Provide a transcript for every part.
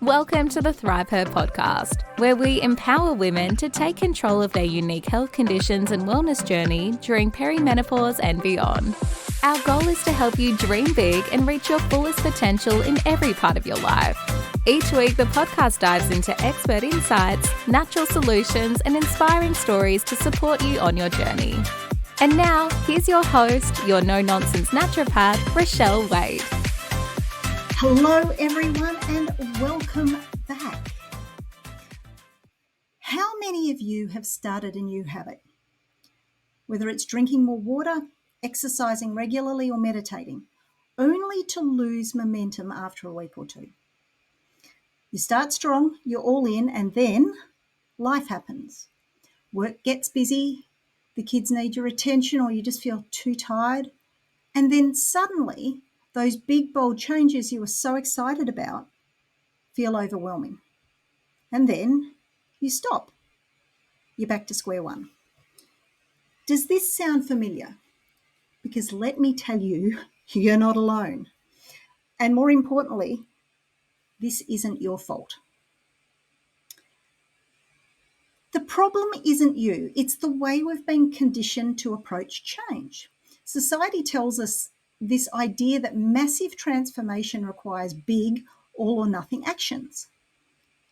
Welcome to the ThriveHer podcast, where we empower women to take control of their unique health conditions and wellness journey during perimenopause and beyond. Our goal is to help you dream big and reach your fullest potential in every part of your life. Each week, the podcast dives into expert insights, natural solutions, and inspiring stories to support you on your journey. And now, here's your host, your no-nonsense naturopath, Rochelle Wade. Hello everyone and welcome back. How many of you have started a new habit? Whether it's drinking more water, exercising regularly or meditating, only to lose momentum after a week or two. You start strong, you're all in, and then life happens. Work gets busy, the kids need your attention, or you just feel too tired. And then suddenly, those big, bold changes you were so excited about feel overwhelming. And then you stop. You're back to square one. Does this sound familiar? Because let me tell you, you're not alone. And more importantly, this isn't your fault. The problem isn't you. It's the way we've been conditioned to approach change. Society tells us this idea that massive transformation requires big, all or nothing actions.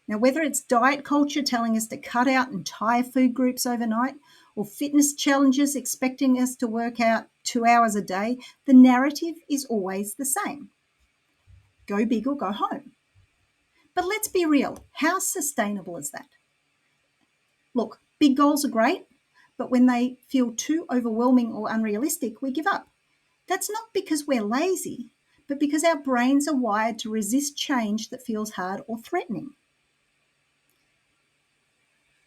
Now, whether it's diet culture telling us to cut out entire food groups overnight, or fitness challenges expecting us to work out 2 hours a day, the narrative is always the same. Go big or go home. But let's be real. How sustainable is that? Look, big goals are great, but when they feel too overwhelming or unrealistic, we give up. That's not because we're lazy, but because our brains are wired to resist change that feels hard or threatening.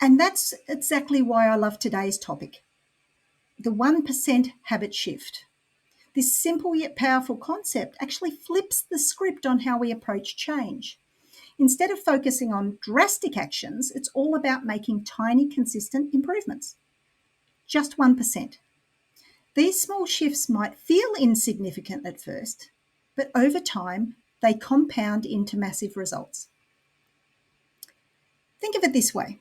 And that's exactly why I love today's topic, the 1% habit shift. This simple yet powerful concept actually flips the script on how we approach change. Instead of focusing on drastic actions, it's all about making tiny, consistent improvements. Just 1%. These small shifts might feel insignificant at first, but over time, they compound into massive results. Think of it this way.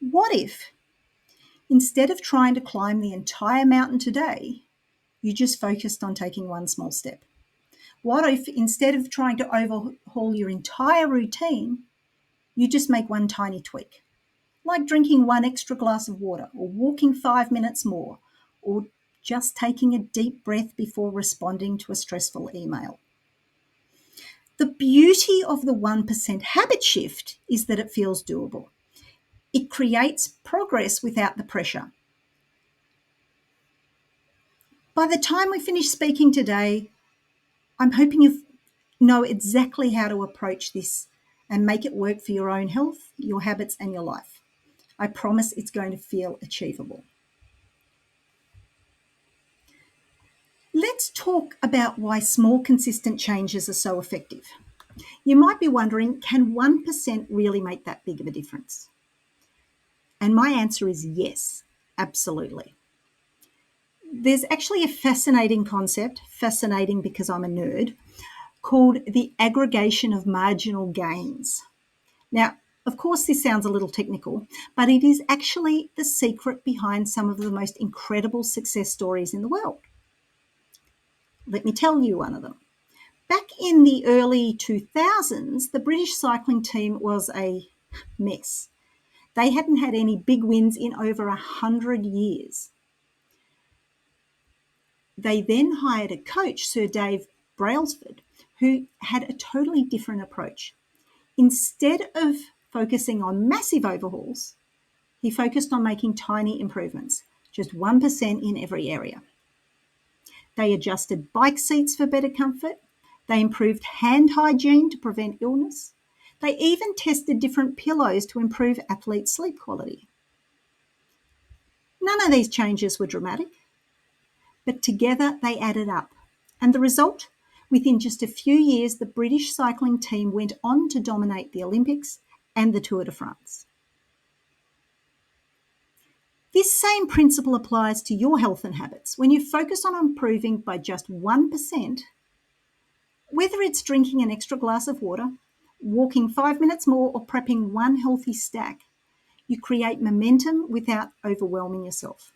What if, instead of trying to climb the entire mountain today, you just focused on taking one small step? What if, instead of trying to overhaul your entire routine, you just make one tiny tweak? Like drinking one extra glass of water, or walking 5 minutes more, or just taking a deep breath before responding to a stressful email. The beauty of the 1% habit shift is that it feels doable. It creates progress without the pressure. By the time we finish speaking today, I'm hoping you know exactly how to approach this and make it work for your own health, your habits, and your life. I promise it's going to feel achievable. Let's talk about why small, consistent changes are so effective. You might be wondering, can 1% really make that big of a difference? And my answer is yes, absolutely. There's actually a fascinating concept, fascinating because I'm a nerd, called the aggregation of marginal gains. Now, of course, this sounds a little technical, but it is actually the secret behind some of the most incredible success stories in the world. Let me tell you one of them. Back in the early 2000s, the British cycling team was a mess. They hadn't had any big wins in over 100 years. They then hired a coach, Sir Dave Brailsford, who had a totally different approach. Instead of focusing on massive overhauls, he focused on making tiny improvements, just 1% in every area. They adjusted bike seats for better comfort. They improved hand hygiene to prevent illness. They even tested different pillows to improve athletes' sleep quality. None of these changes were dramatic, but together they added up. And the result? Within just a few years, the British cycling team went on to dominate the Olympics and the Tour de France. This same principle applies to your health and habits. When you focus on improving by just 1%, whether it's drinking an extra glass of water, walking 5 minutes more, or prepping one healthy stack, you create momentum without overwhelming yourself.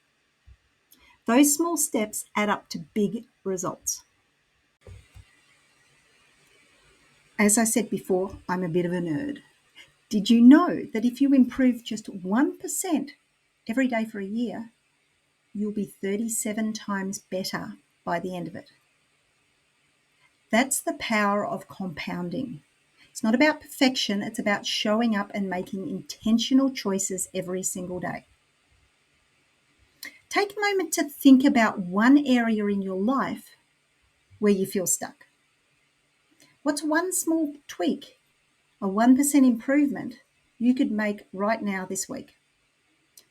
Those small steps add up to big results. As I said before, I'm a bit of a nerd. Did you know that if you improve just 1% every day for a year, you'll be 37 times better by the end of it? That's the power of compounding. It's not about perfection, it's about showing up and making intentional choices every single day. Take a moment to think about one area in your life where you feel stuck. What's one small tweak, a 1% improvement you could make right now this week?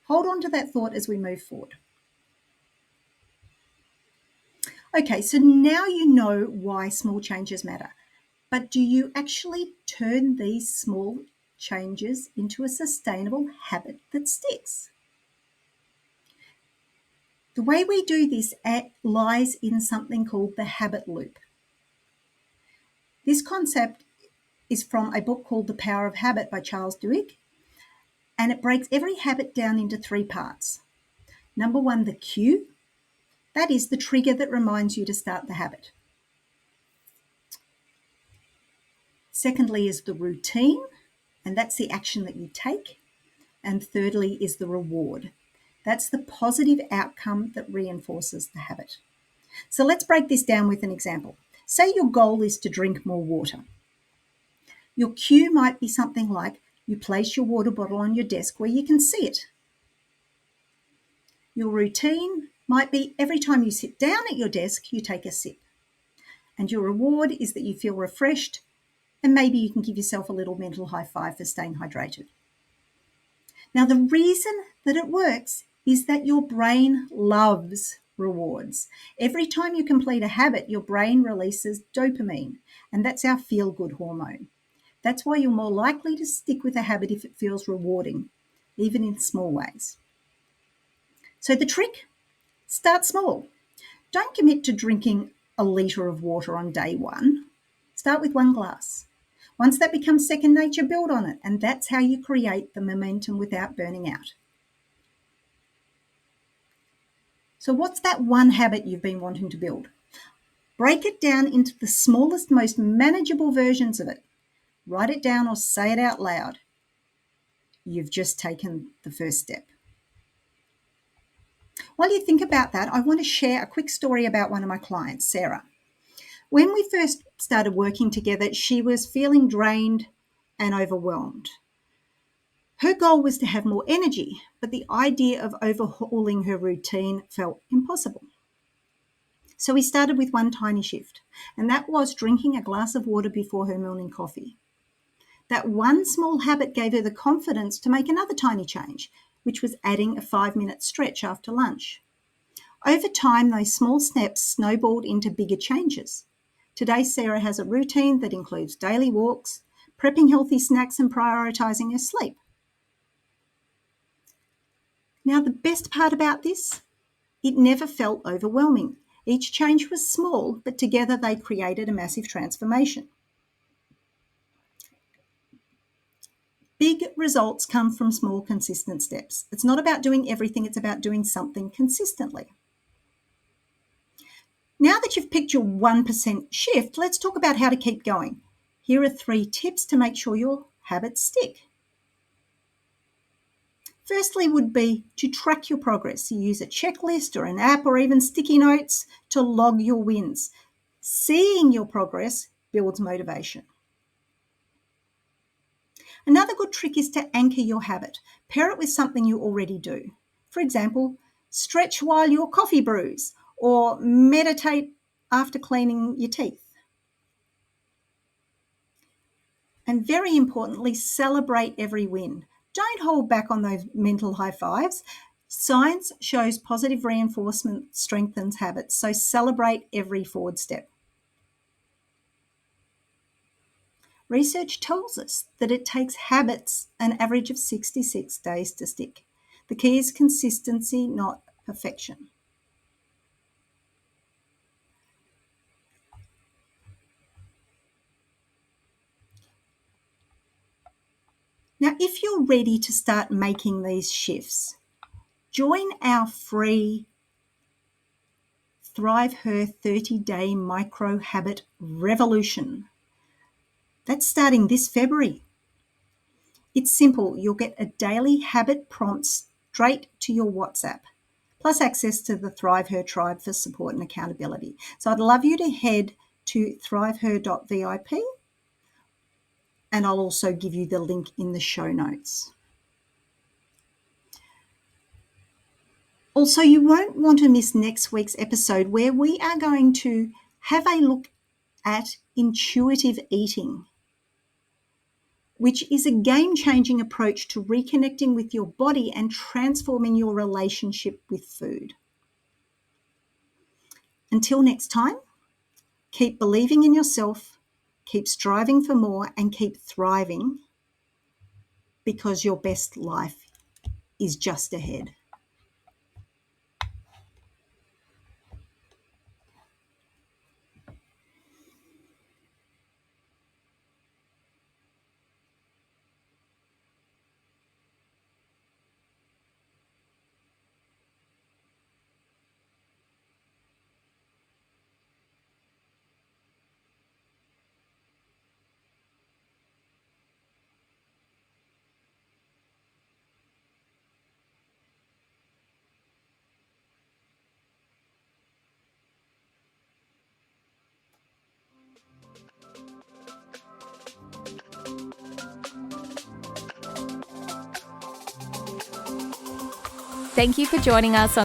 Hold on to that thought as we move forward. Okay, so now you know why small changes matter. But do you actually turn these small changes into a sustainable habit that sticks? The way we do this lies in something called the habit loop. This concept is from a book called The Power of Habit by Charles Duhigg, and it breaks every habit down into 3 parts. Number 1, the cue. That is the trigger that reminds you to start the habit. Secondly is the routine, and that's the action that you take. And thirdly is the reward. That's the positive outcome that reinforces the habit. So let's break this down with an example. Say your goal is to drink more water. Your cue might be something like you place your water bottle on your desk where you can see it. Your routine might be every time you sit down at your desk, you take a sip. And your reward is that you feel refreshed, and maybe you can give yourself a little mental high five for staying hydrated. Now, the reason that it works is that your brain loves rewards. Every time you complete a habit, your brain releases dopamine, and that's our feel-good hormone. That's why you're more likely to stick with a habit if it feels rewarding, even in small ways. So the trick? Start small. Don't commit to drinking a litre of water on day 1. Start with 1 glass. Once that becomes second nature, build on it, and that's how you create the momentum without burning out. So what's that one habit you've been wanting to build? Break it down into the smallest, most manageable versions of it. Write it down or say it out loud. You've just taken the first step. While you think about that, I want to share a quick story about one of my clients, Sarah. When we first started working together, she was feeling drained and overwhelmed. Her goal was to have more energy, but the idea of overhauling her routine felt impossible. So we started with one tiny shift, and that was drinking a glass of water before her morning coffee. That one small habit gave her the confidence to make another tiny change, which was adding a 5-minute stretch after lunch. Over time, those small steps snowballed into bigger changes. Today, Sarah has a routine that includes daily walks, prepping healthy snacks, and prioritising her sleep. Now, the best part about this, it never felt overwhelming. Each change was small, but together they created a massive transformation. Big results come from small, consistent steps. It's not about doing everything, it's about doing something consistently. Now that you've picked your 1% shift, let's talk about how to keep going. Here are 3 tips to make sure your habits stick. Firstly would be to track your progress. You use a checklist or an app or even sticky notes to log your wins. Seeing your progress builds motivation. Another good trick is to anchor your habit. Pair it with something you already do. For example, stretch while your coffee brews or meditate after cleaning your teeth. And very importantly, celebrate every win. Don't hold back on those mental high fives. Science shows positive reinforcement strengthens habits, so celebrate every forward step. Research tells us that it takes habits an average of 66 days to stick. The key is consistency, not perfection. Now, if you're ready to start making these shifts, join our free ThriveHer 30-day micro habit revolution. That's starting this February. It's simple. You'll get a daily habit prompt straight to your WhatsApp, plus access to the ThriveHer tribe for support and accountability. So I'd love you to head to thriveher.vip, and I'll also give you the link in the show notes. Also, you won't want to miss next week's episode where we are going to have a look at intuitive eating, which is a game-changing approach to reconnecting with your body and transforming your relationship with food. Until next time, keep believing in yourself, keep striving for more, and keep thriving, because your best life is just ahead. Thank you for joining us on